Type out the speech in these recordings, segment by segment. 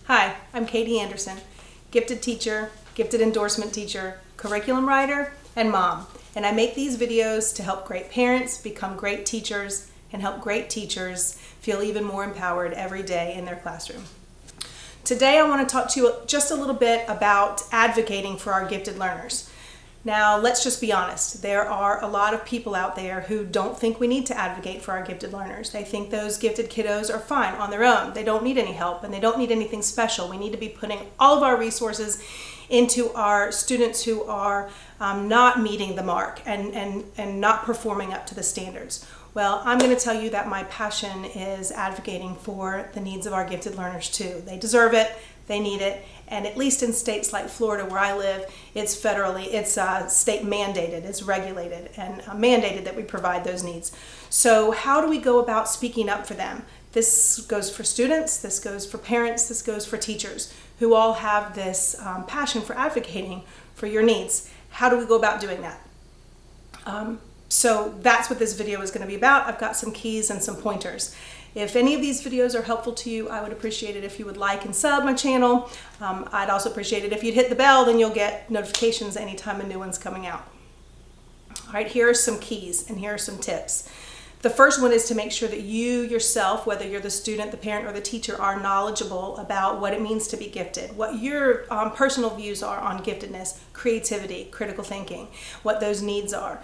Hi, I'm Katie Anderson, gifted teacher, gifted endorsement teacher, curriculum writer, and mom. And I make these videos to help great parents become great teachers and help great teachers feel even more empowered every day in their classroom. Today I want to talk to you just a little bit about advocating for our gifted learners. Now, let's just be honest. There are a lot of people out there who don't think we need to advocate for our gifted learners. They think those gifted kiddos are fine on their own. They don't need any help and they don't need anything special. We need to be putting all of our resources into our students who are not meeting the mark and not performing up to the standards. Well, I'm going to tell you that my passion is advocating for the needs of our gifted learners too. They deserve it, they need it, and at least in states like Florida where I live, it's state mandated, it's regulated and mandated that we provide those needs. So how do we go about speaking up for them? This goes for students, this goes for parents, this goes for teachers who all have this passion for advocating for your needs. How do we go about doing that? So that's what this video is going to be about. I've got some keys and some pointers. If any of these videos are helpful to you, I would appreciate it if you would like and sub my channel. I'd also appreciate it if you'd hit the bell, then you'll get notifications anytime a new one's coming out. All right, here are some keys and here are some tips. The first one is to make sure that you yourself, whether you're the student, the parent, or the teacher, are knowledgeable about what it means to be gifted, what your personal views are on giftedness, creativity, critical thinking, what those needs are.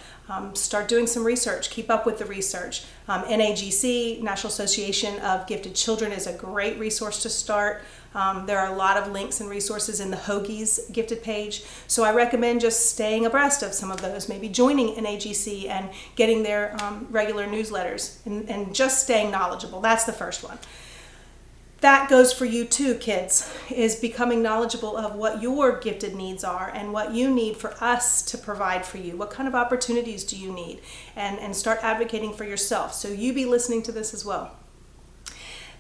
Start doing some research, keep up with the research. NAGC, National Association of Gifted Children, is a great resource to start. There are a lot of links and resources in the Hoagie's gifted page, so I recommend just staying abreast of some of those, maybe joining NAGC and getting their regular newsletters and just staying knowledgeable. That's the first one. That goes for you too, kids, is becoming knowledgeable of what your gifted needs are and what you need for us to provide for you. What kind of opportunities do you need? And start advocating for yourself. So you be listening to this as well.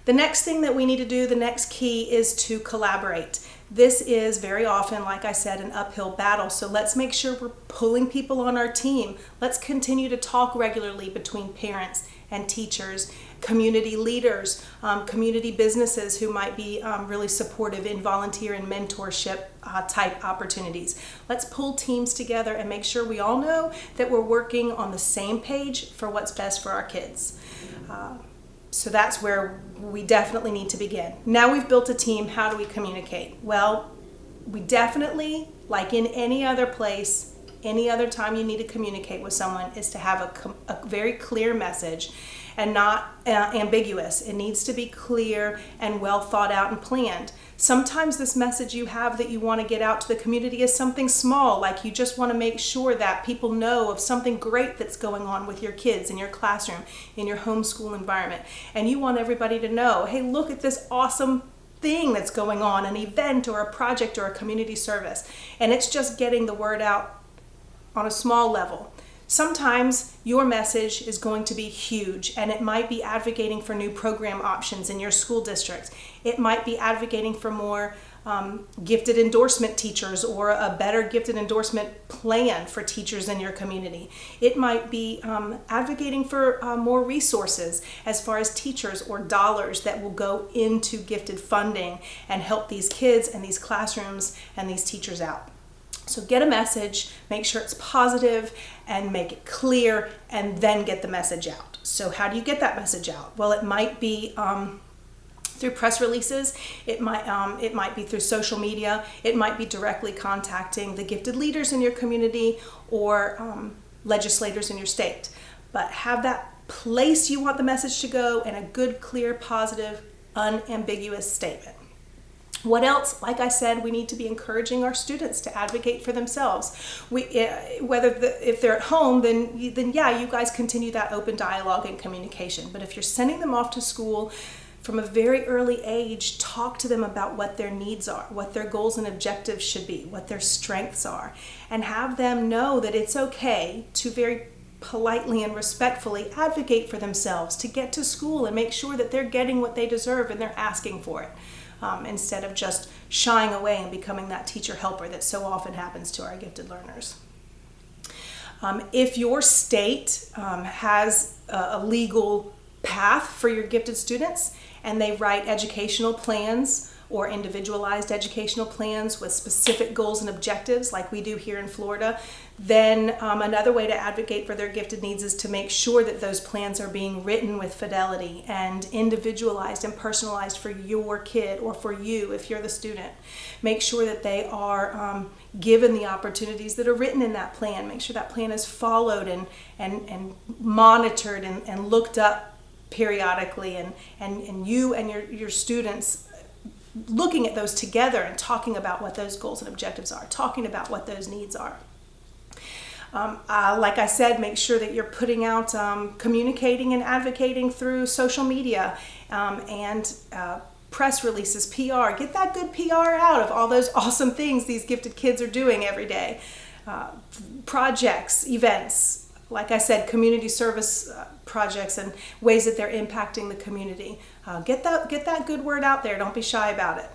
The next thing that we need to do, the next key, is to collaborate. This is very often, like I said, an uphill battle. So let's make sure we're pulling people on our team. Let's continue to talk regularly between parents and teachers, community leaders, community businesses who might be really supportive in volunteer and mentorship type opportunities. Let's pull teams together and make sure we all know that we're working on the same page for what's best for our kids. So that's where we definitely need to begin. Now we've built a team, how do we communicate? Well, we definitely, like in any other place, any other time you need to communicate with someone, is to have a very clear message and not ambiguous. It needs to be clear and well thought out and planned. Sometimes this message you have that you want to get out to the community is something small, like you just want to make sure that people know of something great that's going on with your kids in your classroom, in your homeschool environment. And you want everybody to know, hey, look at this awesome thing that's going on, an event or a project or a community service. And it's just getting the word out on a small level. Sometimes your message is going to be huge, and it might be advocating for new program options in your school district. It might be advocating for more gifted endorsement teachers or a better gifted endorsement plan for teachers in your community. It might be advocating for more resources as far as teachers or dollars that will go into gifted funding and help these kids and these classrooms and these teachers out. So get a message, make sure it's positive, and make it clear, and then get the message out. So how do you get that message out? Well, it might be through press releases, it might be through social media, it might be directly contacting the gifted leaders in your community or legislators in your state. But have that place you want the message to go and a good, clear, positive, unambiguous statement. What else? Like I said, we need to be encouraging our students to advocate for themselves. If they're at home, then yeah, you guys continue that open dialogue and communication. But if you're sending them off to school from a very early age, talk to them about what their needs are, what their goals and objectives should be, what their strengths are, and have them know that it's okay to very politely and respectfully advocate for themselves, to get to school and make sure that they're getting what they deserve and they're asking for it. Instead of just shying away and becoming that teacher helper that so often happens to our gifted learners. If your state has a legal path for your gifted students and they write educational plans or individualized educational plans with specific goals and objectives like we do here in Florida, then another way to advocate for their gifted needs is to make sure that those plans are being written with fidelity and individualized and personalized for your kid or for you if you're the student. Make sure that they are given the opportunities that are written in that plan. Make sure that plan is followed and monitored and looked up periodically, and you and your students looking at those together and talking about what those goals and objectives are, talking about what those needs are. Like I said, make sure that you're putting out, communicating and advocating through social media and press releases, PR. Get that good PR out of all those awesome things these gifted kids are doing every day. Projects, events, like I said, community service projects and ways that they're impacting the community. Get that good word out there. Don't be shy about it.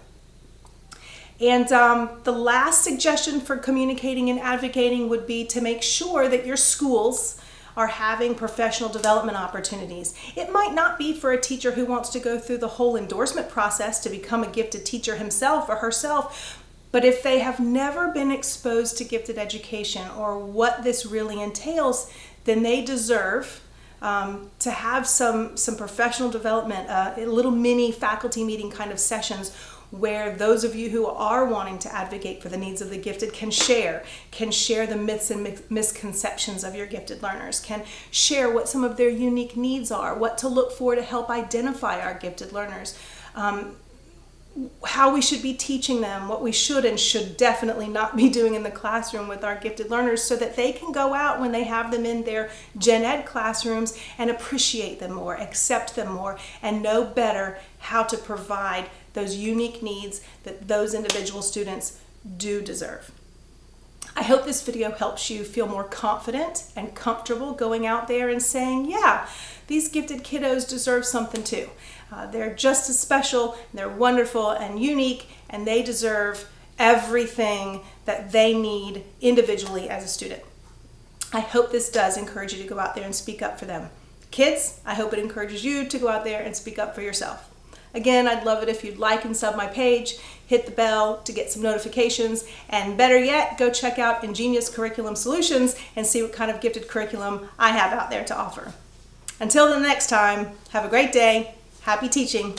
And the last suggestion for communicating and advocating would be to make sure that your schools are having professional development opportunities. It might not be for a teacher who wants to go through the whole endorsement process to become a gifted teacher himself or herself, but if they have never been exposed to gifted education or what this really entails, then they deserve to have some professional development, little mini faculty meeting kind of sessions where those of you who are wanting to advocate for the needs of the gifted can share the myths and misconceptions of your gifted learners, can share what some of their unique needs are, what to look for to help identify our gifted learners, how we should be teaching them, what we should and should definitely not be doing in the classroom with our gifted learners, so that they can go out when they have them in their gen ed classrooms and appreciate them more, accept them more, and know better how to provide those unique needs that those individual students do deserve. I hope this video helps you feel more confident and comfortable going out there and saying, yeah, these gifted kiddos deserve something too. They're just as special, they're wonderful and unique, and they deserve everything that they need individually as a student. I hope this does encourage you to go out there and speak up for them. Kids, I hope it encourages you to go out there and speak up for yourself. Again, I'd love it if you'd like and sub my page, hit the bell to get some notifications, and better yet, go check out Ingenious Curriculum Solutions and see what kind of gifted curriculum I have out there to offer. Until the next time, have a great day. Happy teaching.